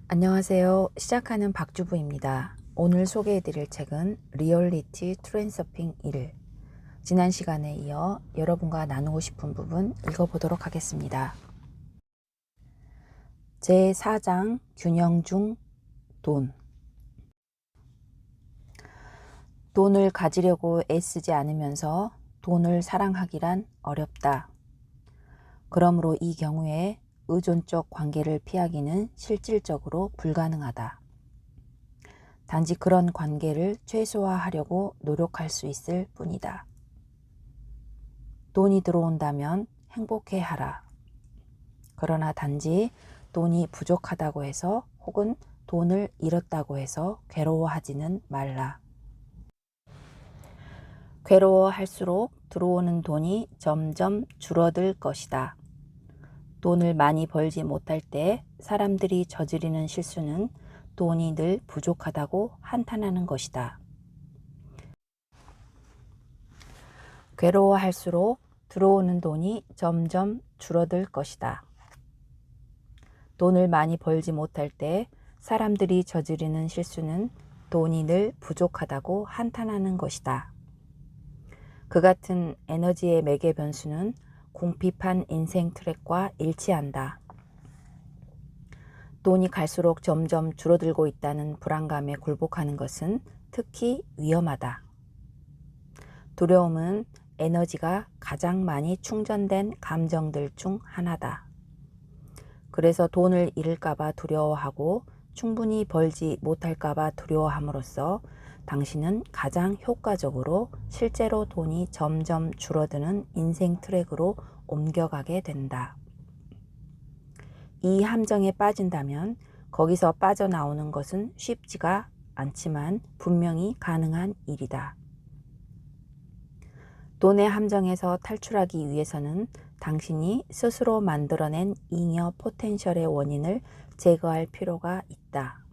안녕하세요. 시작하는 박주부입니다. 오늘 소개해드릴 책은 리얼리티 트랜서핑 1. 지난 시간에 이어 여러분과 나누고 싶은 부분 읽어보도록 하겠습니다. 제4장 균형 중 돈. 돈을 가지려고 애쓰지 않으면서 돈을 사랑하기란 어렵다. 그러므로 이 경우에 의존적 관계를 피하기는 실질적으로 불가능하다. 단지 그런 관계를 최소화하려고 노력할 수 있을 뿐이다. 돈이 들어온다면 행복해하라. 그러나 단지 돈이 부족하다고 해서 혹은 돈을 잃었다고 해서 괴로워하지는 말라. 괴로워할수록 들어오는 돈이 점점 줄어들 것이다. 돈을 많이 벌지 못할 때 사람들이 저지르는 실수는 돈이 늘 부족하다고 한탄하는 것이다. 괴로워할수록 들어오는 돈이 점점 줄어들 것이다. 돈을 많이 벌지 못할 때 사람들이 저지르는 실수는 돈이 늘 부족하다고 한탄하는 것이다. 그 같은 에너지의 매개 변수는 궁핍한 인생 트랙과 일치한다. 돈이 갈수록 점점 줄어들고 있다는 불안감에 굴복하는 것은 특히 위험하다. 두려움은 에너지가 가장 많이 충전된 감정들 중 하나다. 그래서 돈을 잃을까봐 두려워하고 충분히 벌지 못할까봐 두려워함으로써 당신은 가장 효과적으로 실제로 돈이 점점 줄어드는 인생 트랙으로 옮겨가게 된다. 이 함정에 빠진다면 거기서 빠져나오는 것은 쉽지가 않지만 분명히 가능한 일이다. 돈의 함정에서 탈출하기 위해서는 당신이 스스로 만들어낸 잉여 포텐셜의 원인을 제거할 필요가 있다.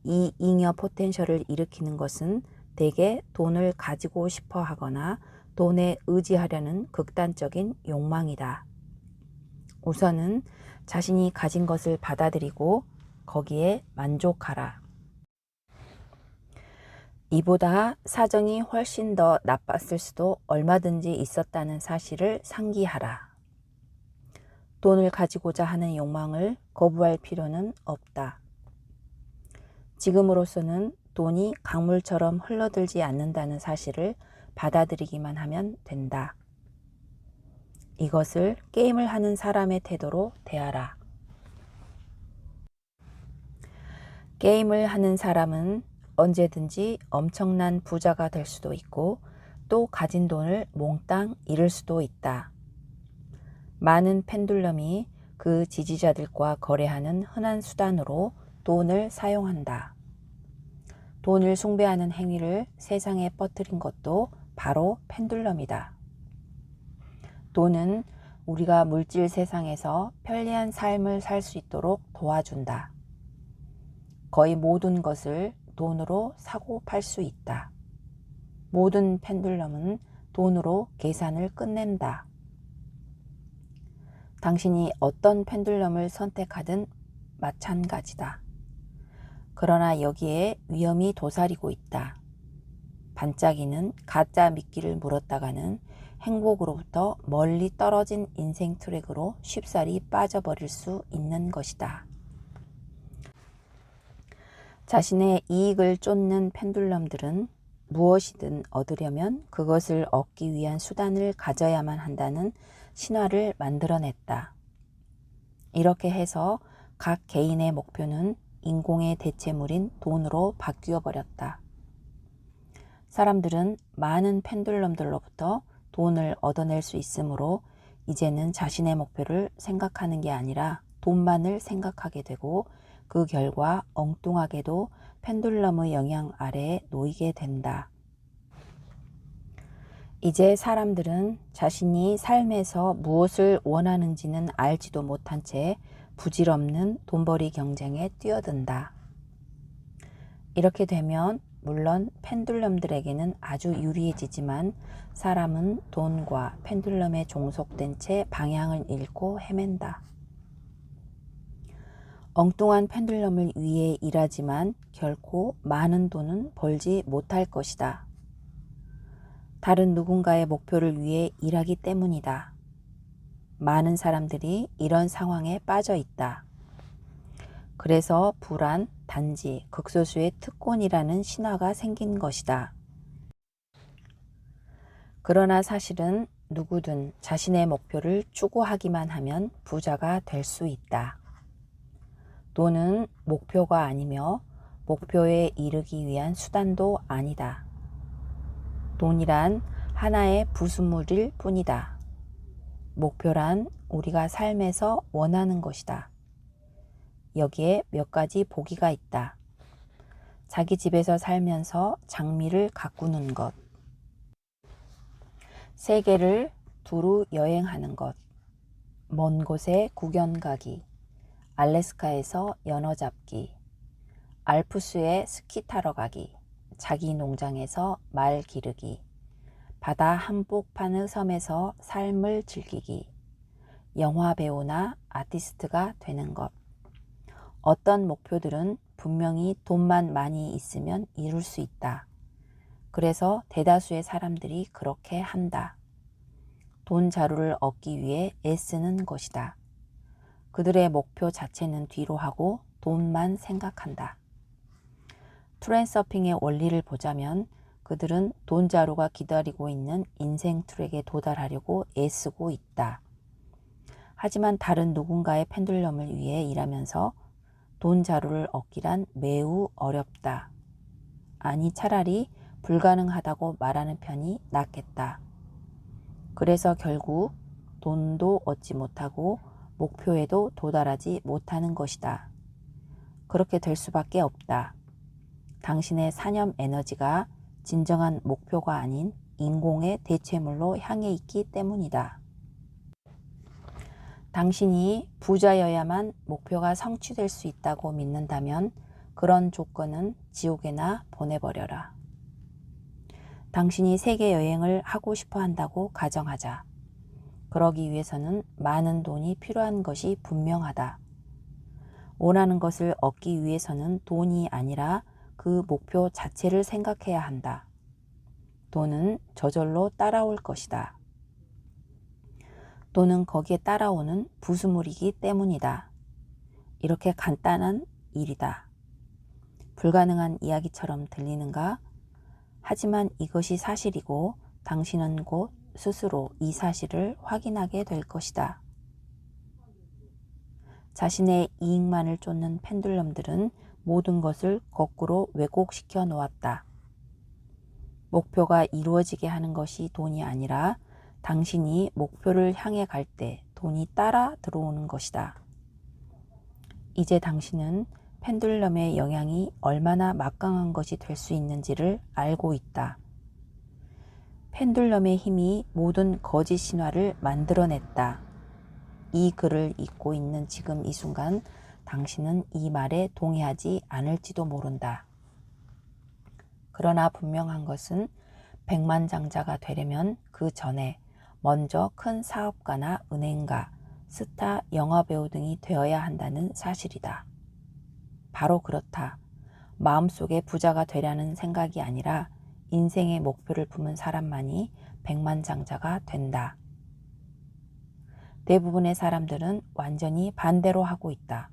이 잉여 포텐셜을 일으키는 것은 대개 돈을 가지고 싶어 하거나 돈에 의지하려는 극단적인 욕망이다. 우선은 자신이 가진 것을 받아들이고 거기에 만족하라. 이보다 사정이 훨씬 더 나빴을 수도 얼마든지 있었다는 사실을 상기하라. 돈을 가지고자 하는 욕망을 거부할 필요는 없다. 지금으로서는 돈이 강물처럼 흘러들지 않는다는 사실을 받아들이기만 하면 된다. 이것을 게임을 하는 사람의 태도로 대하라. 게임을 하는 사람은 언제든지 엄청난 부자가 될 수도 있고 또 가진 돈을 몽땅 잃을 수도 있다. 많은 펜듈럼이 그 지지자들과 거래하는 흔한 수단으로 돈을 사용한다. 돈을 숭배하는 행위를 세상에 퍼뜨린 것도 바로 펜듈럼이다. 돈은 우리가 물질 세상에서 편리한 삶을 살 수 있도록 도와준다. 거의 모든 것을 돈으로 사고 팔 수 있다. 모든 펜듈럼은 돈으로 계산을 끝낸다. 당신이 어떤 펜듈럼을 선택하든 마찬가지다. 그러나 여기에 위험이 도사리고 있다. 반짝이는 가짜 미끼를 물었다가는 행복으로부터 멀리 떨어진 인생 트랙으로 쉽사리 빠져버릴 수 있는 것이다. 자신의 이익을 쫓는 펜듈럼들은 무엇이든 얻으려면 그것을 얻기 위한 수단을 가져야만 한다는 신화를 만들어냈다. 이렇게 해서 각 개인의 목표는 인공의 대체물인 돈으로 바뀌어 버렸다. 사람들은 많은 펜듈럼들로부터 돈을 얻어낼 수 있으므로 이제는 자신의 목표를 생각하는 게 아니라 돈만을 생각하게 되고 그 결과 엉뚱하게도 펜듈럼의 영향 아래에 놓이게 된다. 이제 사람들은 자신이 삶에서 무엇을 원하는지는 알지도 못한 채 부질없는 돈벌이 경쟁에 뛰어든다. 이렇게 되면 물론 펜듈럼들에게는 아주 유리해지지만 사람은 돈과 펜듈럼에 종속된 채 방향을 잃고 헤맨다. 엉뚱한 펜듈럼을 위해 일하지만 결코 많은 돈은 벌지 못할 것이다. 다른 누군가의 목표를 위해 일하기 때문이다. 많은 사람들이 이런 상황에 빠져 있다. 그래서 불안, 단지, 극소수의 특권이라는 신화가 생긴 것이다. 그러나 사실은 누구든 자신의 목표를 추구하기만 하면 부자가 될 수 있다. 돈은 목표가 아니며 목표에 이르기 위한 수단도 아니다. 돈이란 하나의 부수물일 뿐이다. 목표란 우리가 삶에서 원하는 것이다. 여기에 몇 가지 보기가 있다. 자기 집에서 살면서 장미를 가꾸는 것, 세계를 두루 여행하는 것, 먼 곳에 구경 가기, 알래스카에서 연어 잡기, 알프스에 스키 타러 가기, 자기 농장에서 말 기르기, 바다 한복판의 섬에서 삶을 즐기기, 영화 배우나 아티스트가 되는 것. 어떤 목표들은 분명히 돈만 많이 있으면 이룰 수 있다. 그래서 대다수의 사람들이 그렇게 한다. 돈 자루를 얻기 위해 애쓰는 것이다. 그들의 목표 자체는 뒤로 하고 돈만 생각한다. 트렌서핑의 원리를 보자면 그들은 돈 자루가 기다리고 있는 인생 트랙에 도달하려고 애쓰고 있다. 하지만 다른 누군가의 펜듈럼을 위해 일하면서 돈 자루를 얻기란 매우 어렵다. 아니 차라리 불가능하다고 말하는 편이 낫겠다. 그래서 결국 돈도 얻지 못하고 목표에도 도달하지 못하는 것이다. 그렇게 될 수밖에 없다. 당신의 사념 에너지가 진정한 목표가 아닌 인공의 대체물로 향해 있기 때문이다. 당신이 부자여야만 목표가 성취될 수 있다고 믿는다면 그런 조건은 지옥에나 보내버려라. 당신이 세계 여행을 하고 싶어 한다고 가정하자. 그러기 위해서는 많은 돈이 필요한 것이 분명하다. 원하는 것을 얻기 위해서는 돈이 아니라 그 목표 자체를 생각해야 한다. 돈은 저절로 따라올 것이다. 돈은 거기에 따라오는 부수물이기 때문이다. 이렇게 간단한 일이다. 불가능한 이야기처럼 들리는가? 하지만 이것이 사실이고 당신은 곧 스스로 이 사실을 확인하게 될 것이다. 자신의 이익만을 쫓는 펜듈럼들은 모든 것을 거꾸로 왜곡시켜 놓았다. 목표가 이루어지게 하는 것이 돈이 아니라 당신이 목표를 향해 갈 때 돈이 따라 들어오는 것이다. 이제 당신은 펜듈럼의 영향이 얼마나 막강한 것이 될 수 있는지를 알고 있다. 펜듈럼의 힘이 모든 거짓 신화를 만들어냈다. 이 글을 읽고 있는 지금 이 순간 당신은 이 말에 동의하지 않을지도 모른다. 그러나 분명한 것은 백만장자가 되려면 그 전에 먼저 큰 사업가나 은행가, 스타, 영화배우 등이 되어야 한다는 사실이다. 바로 그렇다. 마음속에 부자가 되려는 생각이 아니라 인생의 목표를 품은 사람만이 백만장자가 된다. 대부분의 사람들은 완전히 반대로 하고 있다.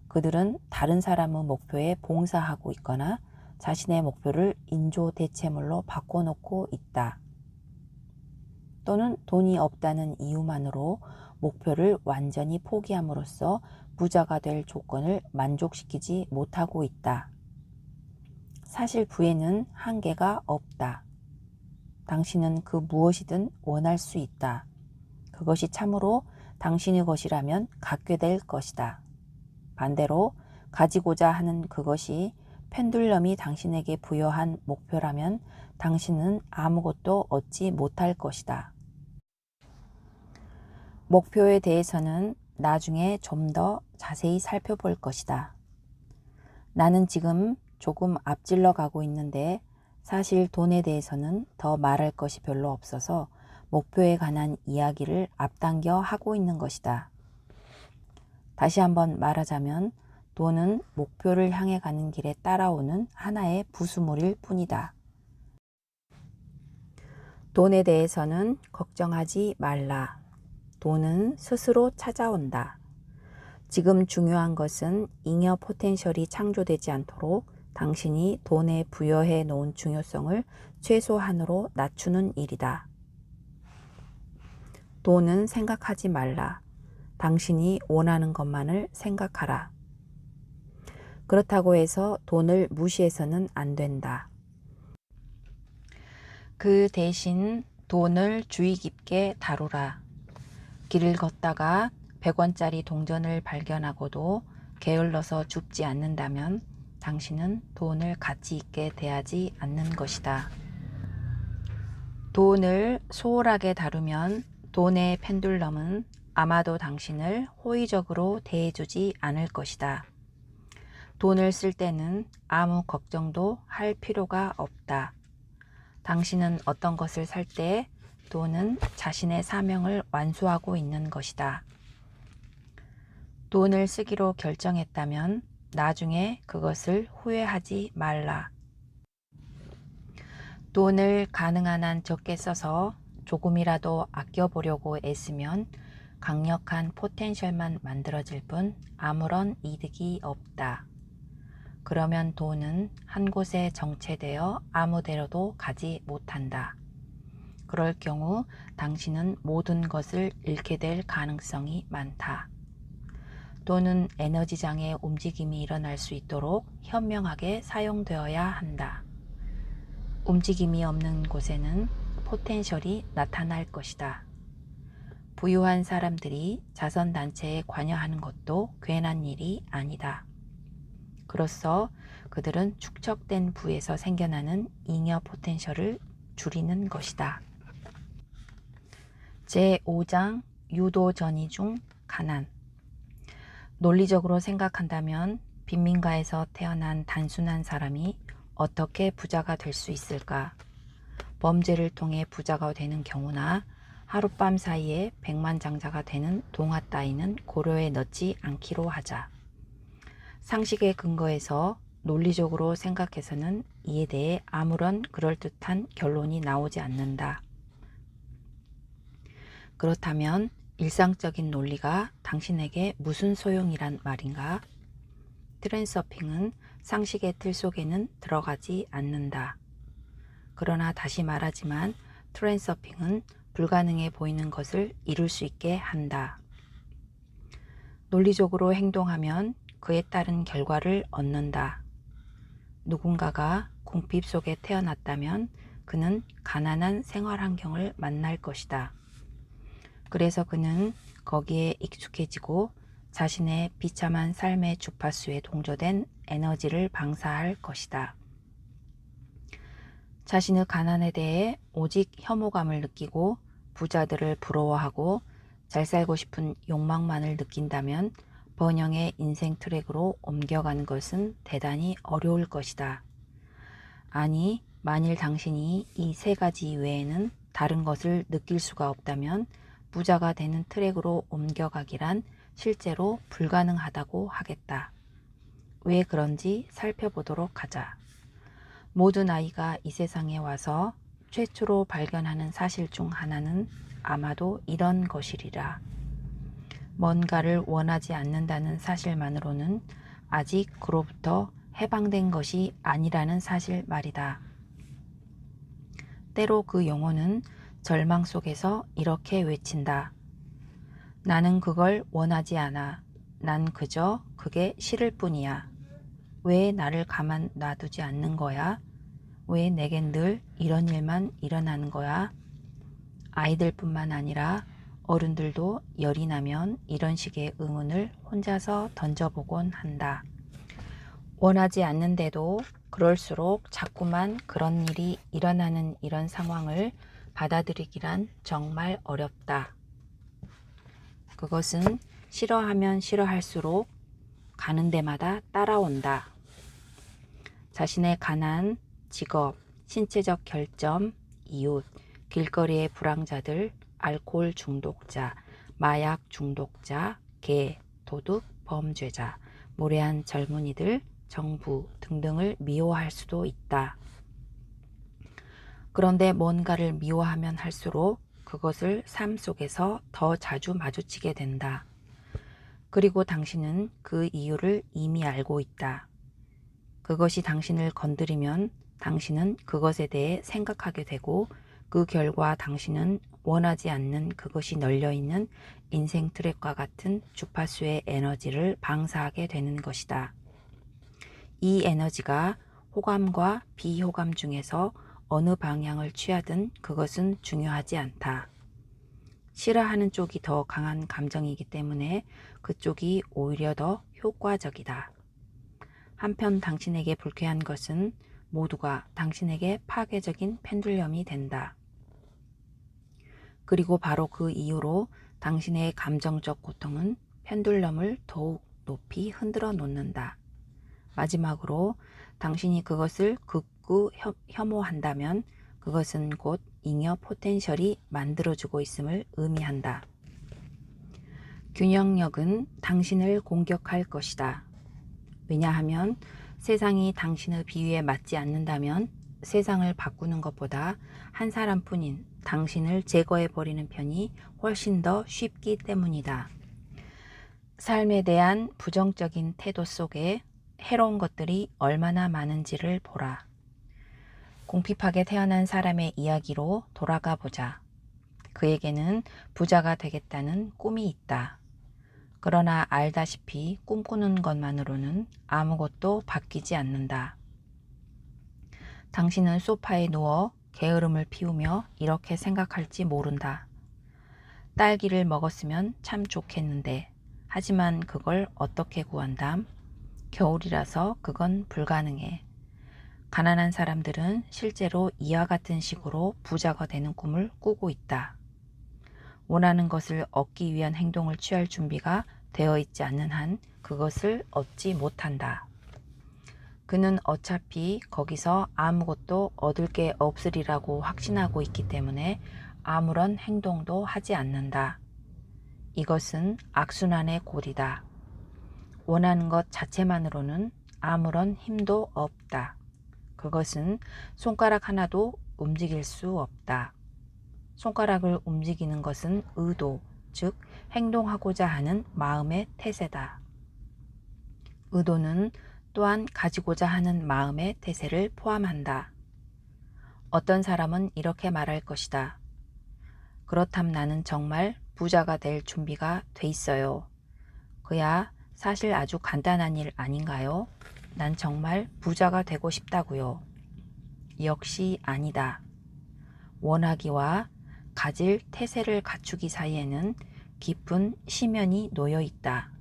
그들은 다른 사람의 목표에 봉사하고 있거나 자신의 목표를 인조대체물로 바꿔놓고 있다. 또는 돈이 없다는 이유만으로 목표를 완전히 포기함으로써 부자가 될 조건을 만족시키지 못하고 있다. 사실 부에는 한계가 없다. 당신은 그 무엇이든 원할 수 있다. 그것이 참으로 당신의 것이라면 갖게 될 것이다. 반대로 가지고자 하는 그것이 펜듈럼이 당신에게 부여한 목표라면 당신은 아무것도 얻지 못할 것이다. 목표에 대해서는 나중에 좀 더 자세히 살펴볼 것이다. 나는 지금 조금 앞질러 가고 있는데 사실 돈에 대해서는 더 말할 것이 별로 없어서 목표에 관한 이야기를 앞당겨 하고 있는 것이다. 다시 한번 말하자면 돈은 목표를 향해 가는 길에 따라오는 하나의 부수물일 뿐이다. 돈에 대해서는 걱정하지 말라. 돈은 스스로 찾아온다. 지금 중요한 것은 잉여 포텐셜이 창조되지 않도록 당신이 돈에 부여해 놓은 중요성을 최소한으로 낮추는 일이다. 돈은 생각하지 말라. 당신이 원하는 것만을 생각하라. 그렇다고 해서 돈을 무시해서는 안 된다. 그 대신 돈을 주의 깊게 다루라. 길을 걷다가 100원짜리 동전을 발견하고도 게을러서 줍지 않는다면 당신은 돈을 가치 있게 대하지 않는 것이다. 돈을 소홀하게 다루면 돈의 펜듈럼은 아마도 당신을 호의적으로 대해주지 않을 것이다. 돈을 쓸 때는 아무 걱정도 할 필요가 없다. 당신은 어떤 것을 살 때 돈은 자신의 사명을 완수하고 있는 것이다. 돈을 쓰기로 결정했다면 나중에 그것을 후회하지 말라. 돈을 가능한 한 적게 써서 조금이라도 아껴보려고 애쓰면 강력한 포텐셜만 만들어질 뿐 아무런 이득이 없다. 그러면 돈은 한 곳에 정체되어 아무데로도 가지 못한다. 그럴 경우 당신은 모든 것을 잃게 될 가능성이 많다. 돈은 에너지장의 움직임이 일어날 수 있도록 현명하게 사용되어야 한다. 움직임이 없는 곳에는 포텐셜이 나타날 것이다. 부유한 사람들이 자선단체에 관여하는 것도 괜한 일이 아니다. 그로써 그들은 축적된 부에서 생겨나는 잉여 포텐셜을 줄이는 것이다. 제5장 유도전이 중 가난. 논리적으로 생각한다면 빈민가에서 태어난 단순한 사람이 어떻게 부자가 될 수 있을까? 범죄를 통해 부자가 되는 경우나 하룻밤 사이에 백만장자가 되는 동화 따위는 고려에 넣지 않기로 하자. 상식에 근거해서 논리적으로 생각해서는 이에 대해 아무런 그럴듯한 결론이 나오지 않는다. 그렇다면 일상적인 논리가 당신에게 무슨 소용이란 말인가? 트랜서핑은 상식의 틀 속에는 들어가지 않는다. 그러나 다시 말하지만 트랜서핑은 불가능해 보이는 것을 이룰 수 있게 한다. 논리적으로 행동하면 그에 따른 결과를 얻는다. 누군가가 궁핍 속에 태어났다면 그는 가난한 생활 환경을 만날 것이다. 그래서 그는 거기에 익숙해지고 자신의 비참한 삶의 주파수에 동조된 에너지를 방사할 것이다. 자신의 가난에 대해 오직 혐오감을 느끼고 부자들을 부러워하고 잘 살고 싶은 욕망만을 느낀다면 번영의 인생 트랙으로 옮겨가는 것은 대단히 어려울 것이다. 아니, 만일 당신이 이 세 가지 외에는 다른 것을 느낄 수가 없다면 부자가 되는 트랙으로 옮겨가기란 실제로 불가능하다고 하겠다. 왜 그런지 살펴보도록 하자. 모든 아이가 이 세상에 와서 최초로 발견하는 사실 중 하나는 아마도 이런 것이리라. 뭔가를 원하지 않는다는 사실만으로는 아직 그로부터 해방된 것이 아니라는 사실 말이다. 때로 그 영혼은 절망 속에서 이렇게 외친다. 나는 그걸 원하지 않아. 난 그저 그게 싫을 뿐이야. 왜 나를 가만 놔두지 않는 거야? 왜 내겐 늘 이런 일만 일어나는 거야? 아이들뿐만 아니라 어른들도 열이 나면 이런 식의 의문을 혼자서 던져보곤 한다. 원하지 않는데도 그럴수록 자꾸만 그런 일이 일어나는 이런 상황을 받아들이기란 정말 어렵다. 그것은 싫어하면 싫어할수록 가는 데마다 따라온다. 자신의 가난, 직업, 신체적 결점, 이웃, 길거리의 불황자들, 알코올 중독자, 마약 중독자, 개, 도둑, 범죄자, 무례한 젊은이들, 정부 등등을 미워할 수도 있다. 그런데 뭔가를 미워하면 할수록 그것을 삶 속에서 더 자주 마주치게 된다. 그리고 당신은 그 이유를 이미 알고 있다. 그것이 당신을 건드리면 당신은 그것에 대해 생각하게 되고 그 결과 당신은 원하지 않는 그것이 널려있는 인생 트랩과 같은 주파수의 에너지를 방사하게 되는 것이다. 이 에너지가 호감과 비호감 중에서 어느 방향을 취하든 그것은 중요하지 않다. 싫어하는 쪽이 더 강한 감정이기 때문에 그쪽이 오히려 더 효과적이다. 한편 당신에게 불쾌한 것은 모두가 당신에게 파괴적인 펜듈럼이 된다. 그리고 바로 그 이유로 당신의 감정적 고통은 펜듈럼을 더욱 높이 흔들어 놓는다. 마지막으로 당신이 그것을 극구 혐오한다면 그것은 곧 잉여 포텐셜이 만들어주고 있음을 의미한다. 균형력은 당신을 공격할 것이다. 왜냐하면 세상이 당신의 비위에 맞지 않는다면 세상을 바꾸는 것보다 한 사람뿐인 당신을 제거해버리는 편이 훨씬 더 쉽기 때문이다. 삶에 대한 부정적인 태도 속에 해로운 것들이 얼마나 많은지를 보라. 공핍하게 태어난 사람의 이야기로 돌아가 보자. 그에게는 부자가 되겠다는 꿈이 있다. 그러나 알다시피 꿈꾸는 것만으로는 아무것도 바뀌지 않는다. 당신은 소파에 누워 게으름을 피우며 이렇게 생각할지 모른다. 딸기를 먹었으면 참 좋겠는데 하지만 그걸 어떻게 구한담? 겨울이라서 그건 불가능해. 가난한 사람들은 실제로 이와 같은 식으로 부자가 되는 꿈을 꾸고 있다. 원하는 것을 얻기 위한 행동을 취할 준비가 되어 있지 않는 한 그것을 얻지 못한다. 그는 어차피 거기서 아무것도 얻을 게 없으리라고 확신하고 있기 때문에 아무런 행동도 하지 않는다. 이것은 악순환의 골이다. 원하는 것 자체만으로는 아무런 힘도 없다. 그것은 손가락 하나도 움직일 수 없다. 손가락을 움직이는 것은 의도, 즉 행동하고자 하는 마음의 태세다. 의도는 또한 가지고자 하는 마음의 태세를 포함한다. 어떤 사람은 이렇게 말할 것이다. 그렇담 나는 정말 부자가 될 준비가 돼 있어요. 그야 사실 아주 간단한 일 아닌가요? 난 정말 부자가 되고 싶다고요. 역시 아니다. 원하기와 가질 태세를 갖추기 사이에는 깊은 심연이 놓여 있다.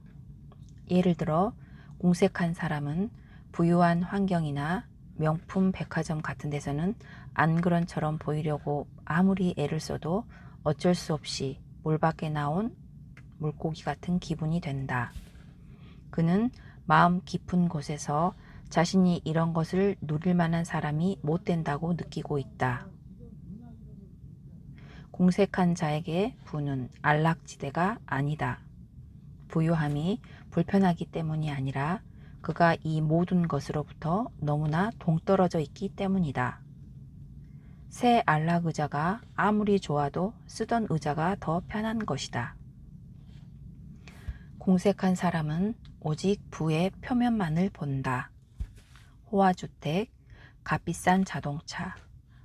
예를 들어 공색한 사람은 부유한 환경이나 명품 백화점 같은 데서는 안 그런처럼 보이려고 아무리 애를 써도 어쩔 수 없이 물 밖에 나온 물고기 같은 기분이 된다. 그는 마음 깊은 곳에서 자신이 이런 것을 누릴 만한 사람이 못 된다고 느끼고 있다. 공색한 자에게 부는 안락지대가 아니다. 부유함이 불편하기 때문이 아니라 그가 이 모든 것으로부터 너무나 동떨어져 있기 때문이다. 새 안락 의자가 아무리 좋아도 쓰던 의자가 더 편한 것이다. 공색한 사람은 오직 부의 표면만을 본다. 호화주택, 값비싼 자동차,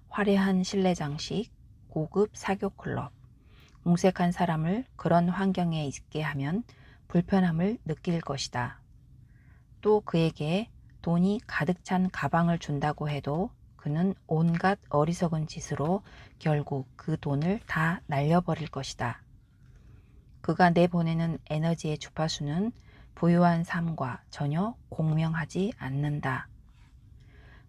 화려한 실내 장식, 고급 사교 클럽. 공색한 사람을 그런 환경에 있게 하면 불편함을 느낄 것이다. 또 그에게 돈이 가득 찬 가방을 준다고 해도 그는 온갖 어리석은 짓으로 결국 그 돈을 다 날려버릴 것이다. 그가 내보내는 에너지의 주파수는 부유한 삶과 전혀 공명하지 않는다.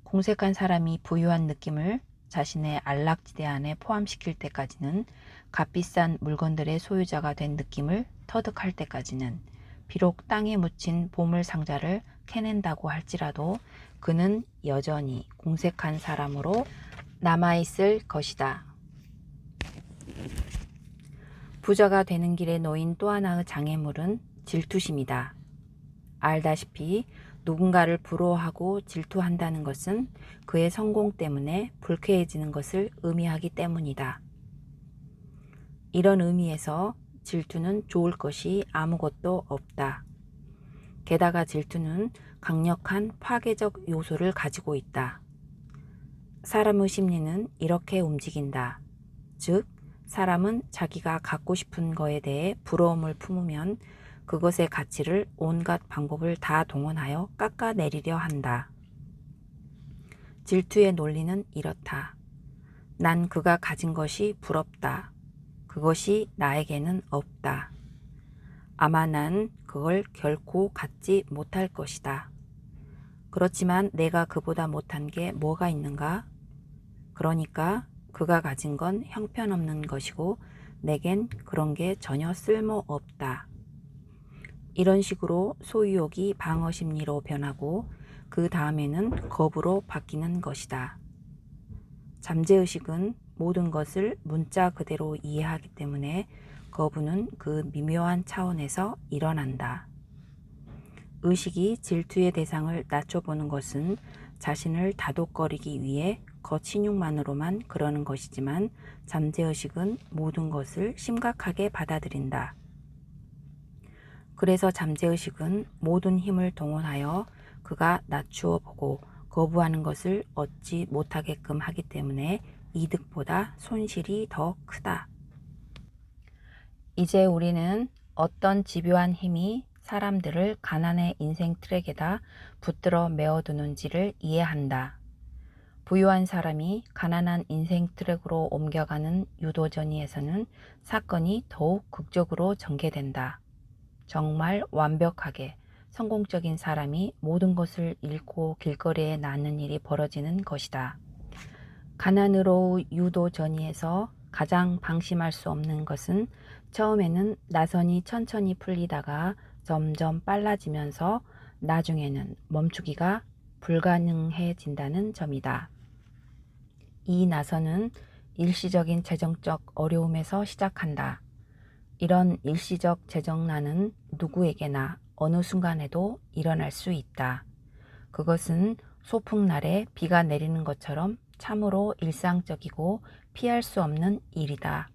공색한 사람이 부유한 느낌을 자신의 안락지대 안에 포함시킬 때까지는, 값비싼 물건들의 소유자가 된 느낌을 터득할 때까지는, 비록 땅에 묻힌 보물상자를 캐낸다고 할지라도 그는 여전히 공색한 사람으로 남아있을 것이다. 부자가 되는 길에 놓인 또 하나의 장애물은 질투심이다. 알다시피 누군가를 부러워하고 질투한다는 것은 그의 성공 때문에 불쾌해지는 것을 의미하기 때문이다. 이런 의미에서 질투는 좋을 것이 아무것도 없다. 게다가 질투는 강력한 파괴적 요소를 가지고 있다. 사람의 심리는 이렇게 움직인다. 즉, 사람은 자기가 갖고 싶은 거에 대해 부러움을 품으면 그것의 가치를 온갖 방법을 다 동원하여 깎아내리려 한다. 질투의 논리는 이렇다. 난 그가 가진 것이 부럽다. 그것이 나에게는 없다. 아마 난 그걸 결코 갖지 못할 것이다. 그렇지만 내가 그보다 못한 게 뭐가 있는가? 그러니까 그가 가진 건 형편없는 것이고 내겐 그런 게 전혀 쓸모없다. 이런 식으로 소유욕이 방어심리로 변하고 그 다음에는 겁으로 바뀌는 것이다. 잠재의식은 모든 것을 문자 그대로 이해하기 때문에 거부는 그 미묘한 차원에서 일어난다. 의식이 질투의 대상을 낮춰보는 것은 자신을 다독거리기 위해 겉신용만으로만 그러는 것이지만 잠재의식은 모든 것을 심각하게 받아들인다. 그래서 잠재의식은 모든 힘을 동원하여 그가 낮추어 보고 거부하는 것을 얻지 못하게끔 하기 때문에 이득보다 손실이 더 크다. 이제 우리는 어떤 집요한 힘이 사람들을 가난의 인생 트랙에다 붙들어 메어두는지를 이해한다. 부유한 사람이 가난한 인생 트랙으로 옮겨가는 유도전이에서는 사건이 더욱 극적으로 전개된다. 정말 완벽하게 성공적인 사람이 모든 것을 잃고 길거리에 나는 일이 벌어지는 것이다. 가난으로 유도 전이에서 가장 방심할 수 없는 것은 처음에는 나선이 천천히 풀리다가 점점 빨라지면서 나중에는 멈추기가 불가능해진다는 점이다. 이 나선은 일시적인 재정적 어려움에서 시작한다. 이런 일시적 재정난은 누구에게나 어느 순간에도 일어날 수 있다. 그것은 소풍날에 비가 내리는 것처럼 참으로 일상적이고 피할 수 없는 일이다.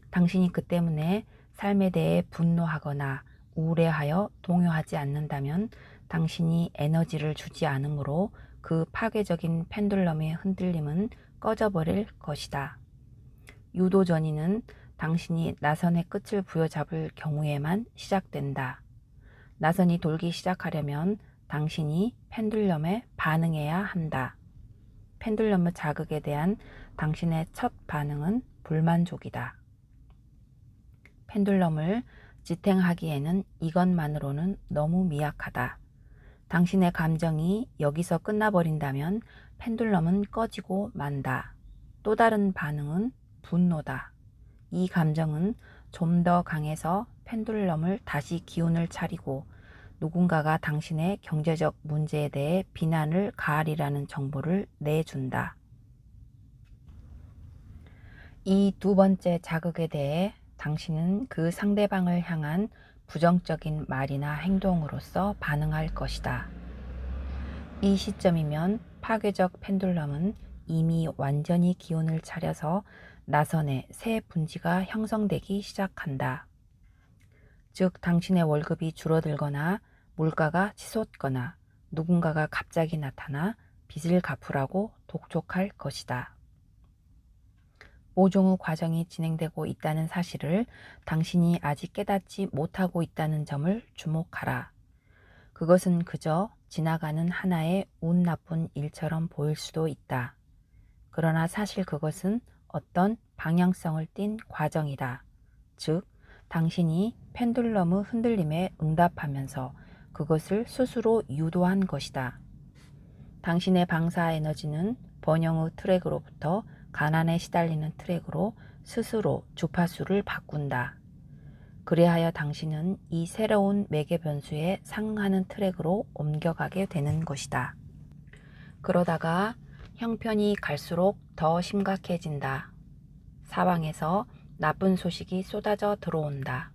당신이 그 때문에 삶에 대해 분노하거나 우울해하여 동요하지 않는다면 당신이 에너지를 주지 않으므로 그 파괴적인 펜듈럼의 흔들림은 꺼져버릴 것이다. 유도전이는 당신이 나선의 끝을 부여잡을 경우에만 시작된다. 나선이 돌기 시작하려면 당신이 펜듈럼에 반응해야 한다. 펜듈럼의 자극에 대한 당신의 첫 반응은 불만족이다. 펜듈럼을 지탱하기에는 이것만으로는 너무 미약하다. 당신의 감정이 여기서 끝나버린다면 펜듈럼은 꺼지고 만다. 또 다른 반응은 분노다. 이 감정은 좀 더 강해서 펜듈럼을 다시 기운을 차리고 누군가가 당신의 경제적 문제에 대해 비난을 가하리라는 정보를 내준다. 이 두 번째 자극에 대해 당신은 그 상대방을 향한 부정적인 말이나 행동으로서 반응할 것이다. 이 시점이면 파괴적 펜듈럼은 이미 완전히 기운을 차려서 나선의 새 분지가 형성되기 시작한다. 즉, 당신의 월급이 줄어들거나 물가가 치솟거나 누군가가 갑자기 나타나 빚을 갚으라고 독촉할 것이다. 모종의 과정이 진행되고 있다는 사실을 당신이 아직 깨닫지 못하고 있다는 점을 주목하라. 그것은 그저 지나가는 하나의 운 나쁜 일처럼 보일 수도 있다. 그러나 사실 그것은 어떤 방향성을 띈 과정이다. 즉, 당신이 펜듈럼의 흔들림에 응답하면서 그것을 스스로 유도한 것이다. 당신의 방사 에너지는 번영의 트랙으로부터 가난에 시달리는 트랙으로 스스로 주파수를 바꾼다. 그리하여 당신은 이 새로운 매개 변수에 상응하는 트랙으로 옮겨가게 되는 것이다. 그러다가 형편이 갈수록 더 심각해진다. 사방에서 나쁜 소식이 쏟아져 들어온다.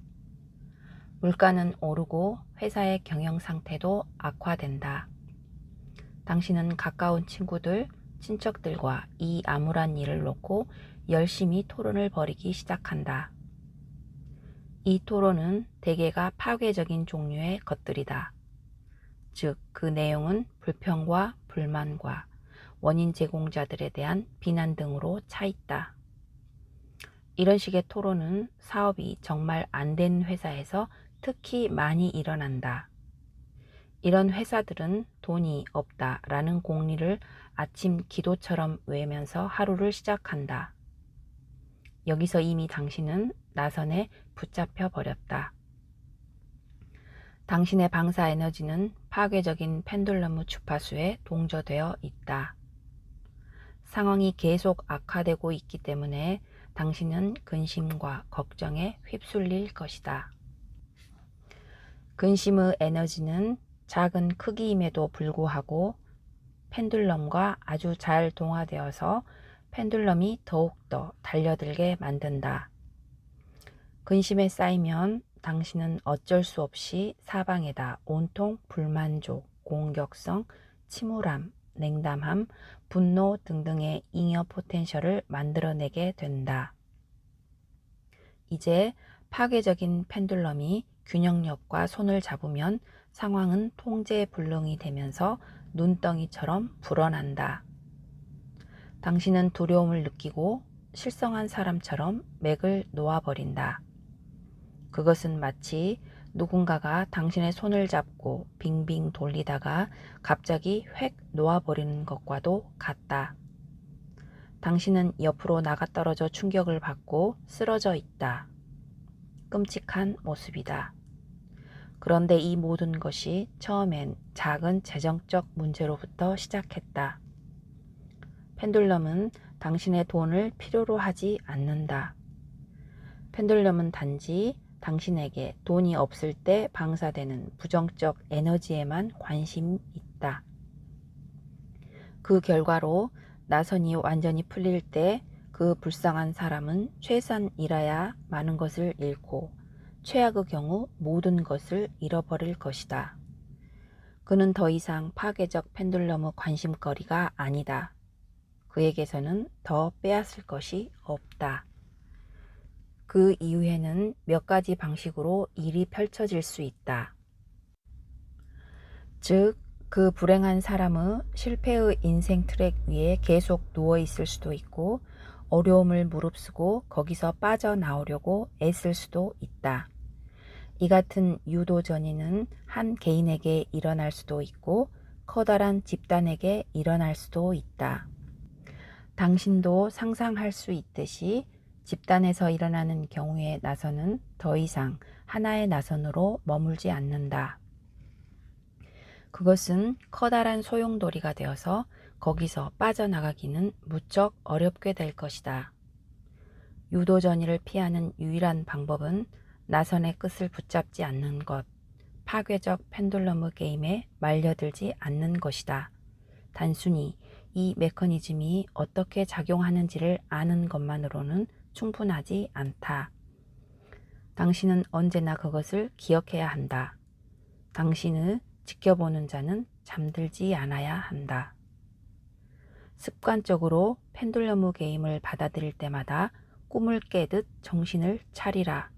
물가는 오르고 회사의 경영 상태도 악화된다. 당신은 가까운 친구들, 친척들과 이 암울한 일을 놓고 열심히 토론을 벌이기 시작한다. 이 토론은 대개가 파괴적인 종류의 것들이다. 즉, 그 내용은 불평과 불만과 원인 제공자들에 대한 비난 등으로 차 있다. 이런 식의 토론은 사업이 정말 안 된 회사에서 특히 많이 일어난다. 이런 회사들은 돈이 없다라는 공리를 아침 기도처럼 외면서 하루를 시작한다. 여기서 이미 당신은 나선에 붙잡혀 버렸다. 당신의 방사 에너지는 파괴적인 펜듈럼 주파수에 동조되어 있다. 상황이 계속 악화되고 있기 때문에 당신은 근심과 걱정에 휩쓸릴 것이다. 근심의 에너지는 작은 크기임에도 불구하고 펜듈럼과 아주 잘 동화되어서 펜듈럼이 더욱더 달려들게 만든다. 근심에 쌓이면 당신은 어쩔 수 없이 사방에다 온통 불만족, 공격성, 침울함, 냉담함, 분노 등등의 잉여 포텐셜을 만들어내게 된다. 이제 파괴적인 펜듈럼이 균형력과 손을 잡으면 상황은 통제불능이 되면서 눈덩이처럼 불어난다. 당신은 두려움을 느끼고 실성한 사람처럼 맥을 놓아버린다. 그것은 마치 누군가가 당신의 손을 잡고 빙빙 돌리다가 갑자기 획 놓아버리는 것과도 같다. 당신은 옆으로 나가떨어져 충격을 받고 쓰러져 있다. 끔찍한 모습이다. 그런데 이 모든 것이 처음엔 작은 재정적 문제로부터 시작했다. 펜듈럼은 당신의 돈을 필요로 하지 않는다. 펜듈럼은 단지 당신에게 돈이 없을 때 방사되는 부정적 에너지에만 관심이 있다. 그 결과로 나선이 완전히 풀릴 때 그 불쌍한 사람은 최선이라야 많은 것을 잃고 최악의 경우 모든 것을 잃어버릴 것이다. 그는 더 이상 파괴적 펜듈럼의 관심거리가 아니다. 그에게서는 더 빼앗을 것이 없다. 그 이후에는 몇 가지 방식으로 일이 펼쳐질 수 있다. 즉, 그 불행한 사람의 실패의 인생 트랙 위에 계속 누워 있을 수도 있고 어려움을 무릅쓰고 거기서 빠져나오려고 애쓸 수도 있다. 이 같은 유도 전이는 한 개인에게 일어날 수도 있고 커다란 집단에게 일어날 수도 있다. 당신도 상상할 수 있듯이 집단에서 일어나는 경우의 나선은 더 이상 하나의 나선으로 머물지 않는다. 그것은 커다란 소용돌이가 되어서 거기서 빠져나가기는 무척 어렵게 될 것이다. 유도전이를 피하는 유일한 방법은 나선의 끝을 붙잡지 않는 것, 파괴적 펜듈럼의 게임에 말려들지 않는 것이다. 단순히 이 메커니즘이 어떻게 작용하는지를 아는 것만으로는 충분하지 않다. 당신은 언제나 그것을 기억해야 한다. 당신의 지켜보는 자는 잠들지 않아야 한다. 습관적으로 펜듈럼의 게임을 받아들일 때마다 꿈을 깨듯 정신을 차리라.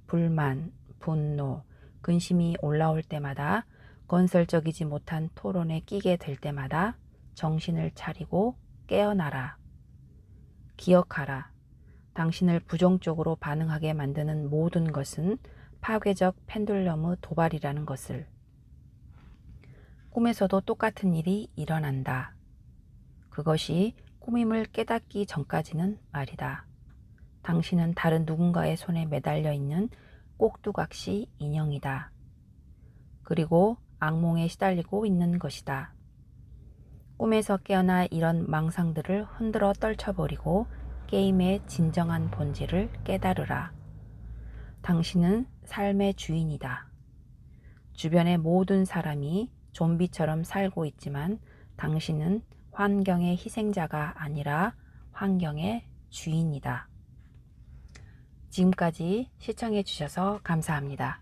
불만, 분노, 근심이 올라올 때마다 건설적이지 못한 토론에 끼게 될 때마다 정신을 차리고 깨어나라. 기억하라. 당신을 부정적으로 반응하게 만드는 모든 것은 파괴적 펜듈럼의 도발이라는 것을. 꿈에서도 똑같은 일이 일어난다. 그것이 꿈임을 깨닫기 전까지는 말이다. 당신은 다른 누군가의 손에 매달려 있는 꼭두각시 인형이다. 그리고 악몽에 시달리고 있는 것이다. 꿈에서 깨어나 이런 망상들을 흔들어 떨쳐버리고 게임의 진정한 본질을 깨달으라. 당신은 삶의 주인이다. 주변의 모든 사람이 좀비처럼 살고 있지만 당신은 환경의 희생자가 아니라 환경의 주인이다. 지금까지 시청해 주셔서 감사합니다.